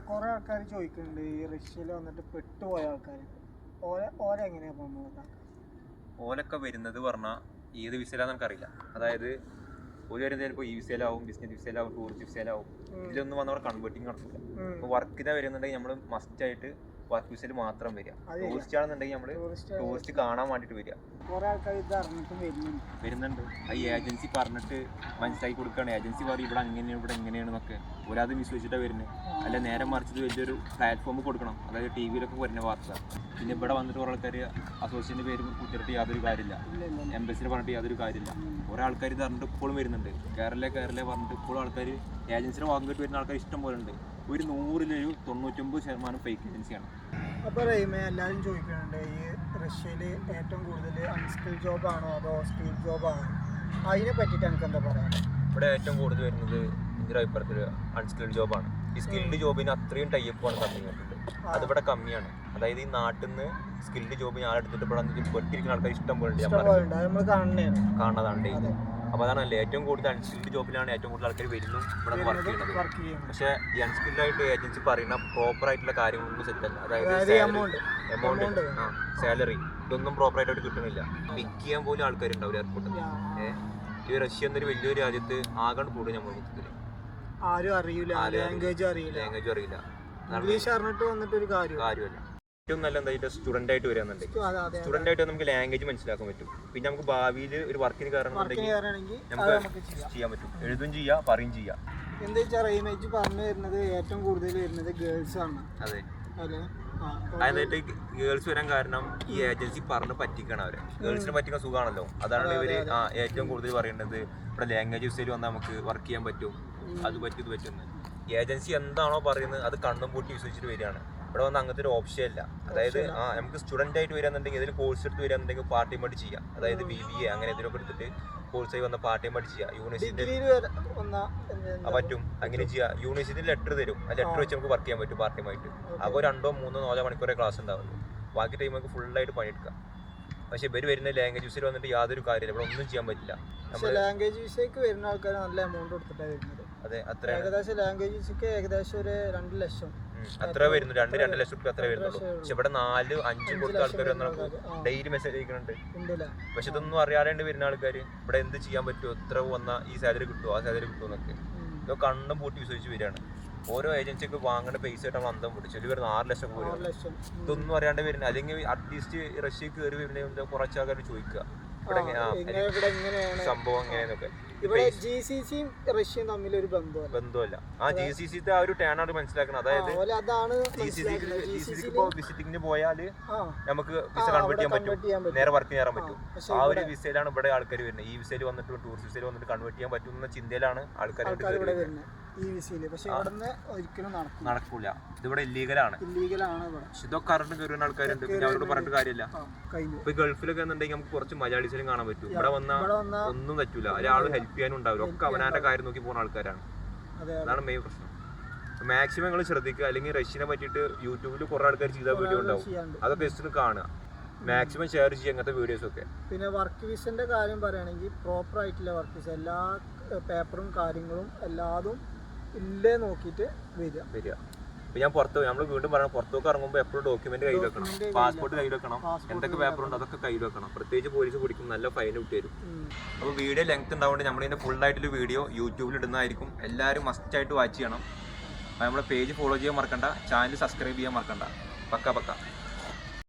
കുറെ ആൾക്കാർ ചോദിക്കുന്നുണ്ട് ഈ റഷ്യയിൽ വന്നിട്ട് പെട്ടുപോയ ആൾക്കാർ ഓരെങ്ങനെയാ ഓലൊക്കെ വരുന്നത് പറഞ്ഞാൽ ഏത് വിസയിലാന്ന് നമുക്കറിയില്ല. അതായത് ഒരു വരുന്നത് ചിലപ്പോൾ ഈ വിസയിലാവും, ബിസിനസ് വിസയിലാവും, ടൂറിസ്റ്റ് വിസയിലാവും. ഇതിലൊന്നും വന്നവർ കൺവേർട്ടിങ് നടക്കില്ല. അപ്പോൾ വർക്കിനെ വരുന്നുണ്ടെങ്കിൽ നമ്മൾ മസ്റ്റ് ആയിട്ട് വർക്ക് വിസയിൽ മാത്രം വരിക. ടൂറിസ്റ്റ് ആണെന്നുണ്ടെങ്കിൽ നമ്മൾ ടൂറിസ്റ്റ് കാണാൻ വേണ്ടിയിട്ട് വരിക. വരുന്നുണ്ട്. ഈ ഏജൻസി പറഞ്ഞിട്ട് മനസ്സിലാക്കി കൊടുക്കുകയാണ്. ഏജൻസി പറയും ഇവിടെ അങ്ങനെയാണ് ഇവിടെ എങ്ങനെയാണെന്നൊക്കെ. ഒരാത് വിശ്വസിച്ചിട്ടാണ് വരുന്നത്. അല്ല നേരെ മറിച്ചിട്ട് വലിയൊരു പ്ലാറ്റ്ഫോം കൊടുക്കണം. അതായത് ടി വിയിലൊക്കെ വരുന്ന വാർത്ത. പിന്നെ ഇവിടെ വന്നിട്ട് കുറേ ആൾക്കാർ അസോസിയേഷൻ്റെ പേര് കുത്തിയിട്ട് യാതൊരു കാര്യമില്ല, എംബസിയിൽ പറഞ്ഞിട്ട് യാതൊരു കാര്യമില്ല. കുറേ ആൾക്കാർ ഇത് പറഞ്ഞിട്ട് ഇപ്പോഴും വരുന്നുണ്ട്. കേരള പറഞ്ഞിട്ട് ഇപ്പോഴും ആൾക്കാർ ഏജൻസിയുടെ വാങ്ങിയിട്ട് വരുന്ന ആൾക്കാർ ഇഷ്ടം പോലെ ഉണ്ട്. ഒരു 100-ൽ 99% ഫേക്ക് ഏജൻസിയാണ്. അപ്പോൾ റഹീമേ, എല്ലാവരും ചോദിക്കുന്നുണ്ട് ഈ റഷ്യയിൽ ഏറ്റവും കൂടുതൽ അൺസ്കിൽ ജോബാണോ അതോ സ്കിൽ ജോബാണോ? അതിനെ പറ്റിയിട്ട് എനിക്ക് എന്താ പറയാം? ഇവിടെ ഏറ്റവും കൂടുതൽ വരുന്നത് എൻ്റെ അഭിപ്രായത്തിൽ അൺസ്കിൽഡ് ജോബാണ്. ഈ സ്കിൽഡ് ജോബിന് അത്രയും ടൈപ്പാണ് പറഞ്ഞിട്ടുണ്ട്. അതിവിടെ കമ്മിയാണ്. അതായത് ഈ നാട്ടിൽ നിന്ന് സ്കിൽഡ് ജോബ് ഞാൻ എടുത്തിട്ട് ഇവിടെ പെട്ടിരിക്കുന്ന ആൾക്കാർ ഇഷ്ടം പോലെ കാണുന്നതാണ്. അപ്പോൾ അതാണല്ലേ ഏറ്റവും കൂടുതൽ അൺസ്കിൽഡ് ജോബിലാണ് ഏറ്റവും കൂടുതൽ ആൾക്കാർ വരുന്നു ഇവിടെ വർക്ക് ചെയ്യുന്നത്. പക്ഷേ ഈ അൺസ്കിൽഡായിട്ട് ഏജൻസി പറയുന്ന പ്രോപ്പർ ആയിട്ടുള്ള കാര്യങ്ങളൊന്നും സെറ്റല്ല. അതായത് എമൗണ്ട്, സാലറി ഇതൊന്നും പ്രോപ്പറായിട്ട് അവർ കിട്ടുന്നില്ല. പിക്ക് ചെയ്യാൻ പോലും ആൾക്കാരുണ്ടാവില്ല എയർപോർട്ടിൽ. ഈ റഷ്യ എന്നൊരു വലിയൊരു രാജ്യത്ത് ആകാണ്ട് കൂടുതൽ നമ്മൾ മൊത്തത്തിൽ ആരും അറിയില്ല, ലാംഗ്വേജും അറിയില്ല. ഇംഗ്ലീഷ് അറിഞ്ഞിട്ട് വന്നിട്ടൊരു കാര്യമല്ല. ഏറ്റവും നല്ല എന്താ സ്റ്റുഡൻ്റ് ആയിട്ട് വരികയാണെന്നുണ്ടെങ്കിൽ സ്റ്റുഡൻ്റ് ആയിട്ട് നമുക്ക് ലാംഗ്വേജ് മനസ്സിലാക്കാൻ പറ്റും. പിന്നെ നമുക്ക് ഭാവിയിൽ ഒരു വർക്കിന് കയറണമെന്നുണ്ടെങ്കിൽ നമുക്ക് ചെയ്യാൻ പറ്റും. എഴുതും ചെയ്യാം, പറയും ചെയ്യാം. എന്താ വെച്ചാൽ റഹീമേജ് പറഞ്ഞു വരുന്നത് ഏറ്റവും കൂടുതൽ വരുന്നത് ഗേൾസ് ആണ്. അതെ, അതായത് ഗേൾസ് വരാൻ കാരണം ഈ ഏജൻസി പറഞ്ഞ് പറ്റിക്കണം അവരെ. ഗേൾസിനെ പറ്റിക്കാൻ സുഖമാണല്ലോ. അതാണ് ഇവര് ഏറ്റവും കൂടുതൽ പറയുന്നത്. ഇവിടെ ലാംഗ്വേജ് യൂസേജ് വന്നാൽ നമുക്ക് വർക്ക് ചെയ്യാൻ പറ്റും, അത് പറ്റും ഇത് പറ്റുമെന്ന്. ഏജൻസി എന്താണോ പറയുന്നത് അത് കണ്ണും പൂട്ടി വിശ്വസിച്ചിട്ട് വരികയാണ്. ഇവിടെ വന്ന് അങ്ങനത്തെ ഒരു ഓപ്ഷൻ ഇല്ല. അതായത് നമുക്ക് സ്റ്റുഡൻ്റ് ആയിട്ട് വരികയാണെന്നുണ്ടെങ്കിൽ ഏതെങ്കിലും കോഴ്സ് എടുത്ത് വരികയാണെന്നുണ്ടെങ്കിൽ പാർട്ട് ടൈം ആയിട്ട് ചെയ്യാം. അതായത് BBA അങ്ങനെ എന്തെങ്കിലുമൊക്കെ എടുത്തിട്ട് കോഴ്സായി വന്ന പാർട്ട് ടൈം ആയിട്ട് ചെയ്യാം. യൂണിവേഴ്സിറ്റിയിൽ പറ്റും, അങ്ങനെ ചെയ്യാം. യൂണിവേഴ്സിറ്റിയിൽ ലെറ്റർ തരും. ആ ലെറ്റർ വെച്ച് നമുക്ക് വർക്ക് ചെയ്യാൻ പറ്റും പാർട്ട് ടൈം ആയിട്ട്. അപ്പോൾ 2-3-4 മണിക്കൂറേ ക്ലാസ് ഉണ്ടാവുള്ളൂ. ബാക്കി ടൈം നമുക്ക് ഫുള്ളായിട്ട് പണിയെടുക്കാം. പക്ഷെ ഇവർ വരുന്ന ലാംഗ്വേജ് യൂസിൽ വന്നിട്ട് യാതൊരു കാര്യമില്ല. ഇവിടെ ഒന്നും ചെയ്യാൻ പറ്റില്ല. ലാംഗ്വേജ് വിസയ്ക്ക് വരുന്ന ആൾക്കാർ നല്ല എമൗണ്ട് കൊടുത്തിട്ടാണ് വരുന്നത്. അതെ, അത്ര ഏകദേശം ലാംഗ്വേജ് വിസയ്ക്ക് ഏകദേശം ഒരു 2 ലക്ഷം അത്ര വരുന്നു. 2 ലക്ഷം രൂപ അത്ര വരുന്നുള്ളൂ. പക്ഷെ ഇവിടെ 4-5 കൊടുത്ത ആൾക്കാർ ഡെയിലി മെസ്സേജ് അയക്കുന്നുണ്ട്. പക്ഷെ ഇതൊന്നും അറിയാണ്ട് വരുന്ന ആൾക്കാർ ഇവിടെ എന്ത് ചെയ്യാൻ പറ്റുമോ, എത്ര വന്നാൽ ഈ സാലറി കിട്ടുമോ ആ സാലറി കിട്ടുമോ എന്നൊക്കെ ഇതൊക്കെ കണ്ണും പൂട്ടി വിശ്വസിച്ച് വരികയാണ്. ഓരോ ഏജൻസിക്ക് വാങ്ങേണ്ട പൈസ ആയിട്ട് നമ്മൾ അന്തം പൊട്ടി. ചെലവ് വരുന്ന 6 ലക്ഷം പോലും ഇതൊന്നും അറിയാണ്ട് വരുന്നത്. അല്ലെങ്കിൽ അറ്റ്ലീസ്റ്റ് റഷ്യക്ക് കയറി വരുന്ന കുറച്ച് ആൾക്കാർ ചോദിക്കുക സംഭവം എങ്ങനെയെന്നൊക്കെ. ബന്ധമല്ല. ആ GCC ആ ഒരു ടേണാണ് മനസ്സിലാക്കണം. അതായത് GCC വിസിറ്റിംഗിന് പോയാൽ നമുക്ക് വിസ കൺവേർട്ട് ചെയ്യാൻ പറ്റും, നേരെ വർക്ക് ചെയ്യാൻ പറ്റും. ആ ഒരു വിസയിലാണ് ഇവിടെ ആൾക്കാർ വരുന്നത്. ഈ വിസയിൽ വന്നിട്ട് ടൂറിസ്റ്റ് വിസയിൽ വന്നിട്ട് കൺവേർട്ട് ചെയ്യാൻ പറ്റുന്ന ചിന്തയിലാണ് ആൾക്കാർ നടക്കൂല. ഇതിവിടെ ഇല്ലീഗലാണ്. ഇതൊക്കെ അറിഞ്ഞ് കയറുന്ന ആൾക്കാരുണ്ട്. പിന്നെ അവരോട് പറഞ്ഞിട്ട് കാര്യമില്ല. ഇപ്പൊ ഗൾഫിലൊക്കെ എന്നുണ്ടെങ്കിൽ നമുക്ക് കുറച്ച് മലയാളീസിനും കാണാൻ പറ്റും. ഇവിടെ വന്നാൽ ഒന്നും പറ്റൂല. ഒരാൾ ഹെൽപ്പ് ചെയ്യാനും ഉണ്ടാവില്ല. ഒക്കെ അവനാന്റെ കാര്യം നോക്കി പോകുന്ന ആൾക്കാരാണ്. അതാണ് മെയിൻ പ്രശ്നം. മാക്സിമം നിങ്ങൾ ശ്രദ്ധിക്കുക. അല്ലെങ്കിൽ റഷ്യനെ പറ്റിയിട്ട് യൂട്യൂബിൽ കുറെ ആൾക്കാർ ചെയ്ത വീഡിയോ ഉണ്ടാവും. അതൊക്കെ ജസ്റ്റ് കാണുക. മാക്സിമം ഷെയർ ചെയ്യുക അങ്ങനത്തെ വീഡിയോസ് ഒക്കെ. പിന്നെ വർക്ക് വിസന്റെ കാര്യം പറയുകയാണെങ്കിൽ പ്രോപ്പർ ആയിട്ടുള്ള വർക്ക് വിസ എല്ലാ പേപ്പറും കാര്യങ്ങളും എല്ലാതും ഇല്ലേ നോക്കിയിട്ട് വരിക. ഇപ്പൊ ഞാൻ നമ്മൾ വീണ്ടും പറയണം, പുറത്തേക്ക് ഇറങ്ങുമ്പോൾ എപ്പോഴും ഡോക്യുമെന്റ് കയ്യിൽ വെക്കണം, പാസ്പോർട്ട് കയ്യിൽ വെക്കണം, എന്തൊക്കെ പേപ്പർ ഉണ്ട് അതൊക്കെ കയ്യിൽ വെക്കണം. പ്രത്യേകിച്ച് പോലീസ് പിടിക്കും, നല്ല ഫൈൻ വിട്ടുതരും. അപ്പോൾ വീഡിയോ ലെങ്ത് ഉണ്ടാവുകൊണ്ട് നമ്മളിതിന്റെ ഫുൾ ആയിട്ടൊരു വീഡിയോ യൂട്യൂബിൽ ഇടുന്നതായിരിക്കും. എല്ലാവരും മസ്റ്റ് ആയിട്ട് വാച്ച് ചെയ്യണം. നമ്മളെ പേജ് ഫോളോ ചെയ്യാൻ മറക്കണ്ട, ചാനൽ സബ്സ്ക്രൈബ് ചെയ്യാൻ മറക്കണ്ട. പക്ക